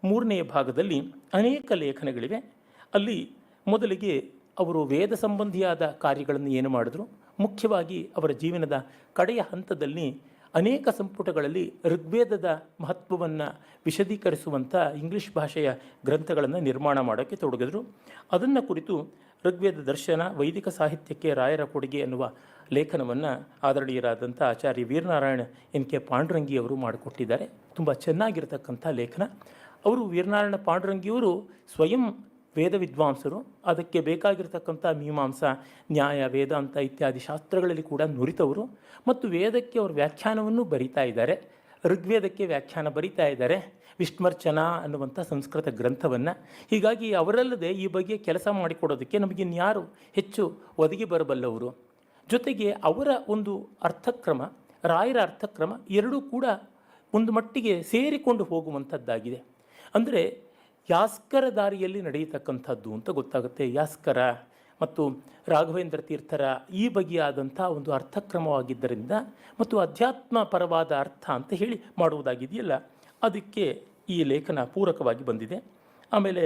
ಮೂರನೆಯ ಭಾಗದಲ್ಲಿ ಅನೇಕ ಲೇಖನಗಳಿವೆ. ಅಲ್ಲಿ ಮೊದಲಿಗೆ ಅವರು ವೇದ ಸಂಬಂಧಿಯಾದ ಕಾರ್ಯಗಳನ್ನು ಏನು ಮಾಡಿದ್ರು, ಮುಖ್ಯವಾಗಿ ಅವರ ಜೀವನದ ಕಡೆಯ ಹಂತದಲ್ಲಿ ಅನೇಕ ಸಂಪುಟಗಳಲ್ಲಿ ಋಗ್ವೇದದ ಮಹತ್ವವನ್ನು ವಿಶದೀಕರಿಸುವಂಥ ಇಂಗ್ಲೀಷ್ ಭಾಷೆಯ ಗ್ರಂಥಗಳನ್ನು ನಿರ್ಮಾಣ ಮಾಡೋಕ್ಕೆ ತೊಡಗಿದ್ರು. ಅದನ್ನು ಕುರಿತು ಋಗ್ವೇದ ದರ್ಶನ ವೈದಿಕ ಸಾಹಿತ್ಯಕ್ಕೆ ರಾಯರ ಕೊಡುಗೆ ಎನ್ನುವ ಲೇಖನವನ್ನು ಆದರಣೀಯರಾದಂಥ ಆಚಾರ್ಯ ವೀರನಾರಾಯಣ ಎನ್ ಕೆ ಪಾಂಡುರಂಗಿಯವರು ಮಾಡಿಕೊಟ್ಟಿದ್ದಾರೆ. ತುಂಬ ಚೆನ್ನಾಗಿರ್ತಕ್ಕಂಥ ಲೇಖನ. ಅವರು ವೀರನಾರಾಯಣ ಪಾಂಡುರಂಗಿಯವರು ಸ್ವಯಂ ವೇದ ವಿದ್ವಾಂಸರು. ಅದಕ್ಕೆ ಬೇಕಾಗಿರ್ತಕ್ಕಂಥ ಮೀಮಾಂಸಾ, ನ್ಯಾಯ, ವೇದಾಂತ ಇತ್ಯಾದಿ ಶಾಸ್ತ್ರಗಳಲ್ಲಿ ಕೂಡ ನುರಿತವರು. ಮತ್ತು ವೇದಕ್ಕೆ ಅವರು ವ್ಯಾಖ್ಯಾನವನ್ನು ಬರಿತಾ ಇದ್ದಾರೆ. ಋಗ್ವೇದಕ್ಕೆ ವ್ಯಾಖ್ಯಾನ ಬರಿತಾ ಇದ್ದಾರೆ, ವಿಷ್ಮರ್ಚನ ಅನ್ನುವಂಥ ಸಂಸ್ಕೃತ ಗ್ರಂಥವನ್ನು. ಹೀಗಾಗಿ ಅವರಲ್ಲದೆ ಈ ಬಗ್ಗೆ ಕೆಲಸ ಮಾಡಿಕೊಡೋದಕ್ಕೆ ನಮಗಿನ್ಯಾರು ಹೆಚ್ಚು ಒದಗಿ ಬರಬಲ್ಲವರು. ಜೊತೆಗೆ ಅವರ ಒಂದು ಅರ್ಥಕ್ರಮ, ರಾಯರ ಅರ್ಥಕ್ರಮ ಎರಡೂ ಕೂಡ ಒಂದು ಮಟ್ಟಿಗೆ ಸೇರಿಕೊಂಡು ಹೋಗುವಂಥದ್ದಾಗಿದೆ. ಅಂದರೆ ಯಾಸ್ಕರ ದಾರಿಯಲ್ಲಿ ನಡೆಯತಕ್ಕಂಥದ್ದು ಅಂತ ಗೊತ್ತಾಗುತ್ತೆ. ಯಾಸ್ಕರ ಮತ್ತು ರಾಘವೇಂದ್ರ ತೀರ್ಥರ ಈ ಬಗೆಯಾದಂಥ ಒಂದು ಅರ್ಥಕ್ರಮವಾಗಿದ್ದರಿಂದ ಮತ್ತು ಅಧ್ಯಾತ್ಮ ಪರವಾದ ಅರ್ಥ ಅಂತ ಹೇಳಿ ಮಾಡುವುದಾಗಿದೆಯಲ್ಲ, ಅದಕ್ಕೆ ಈ ಲೇಖನ ಪೂರಕವಾಗಿ ಬಂದಿದೆ. ಆಮೇಲೆ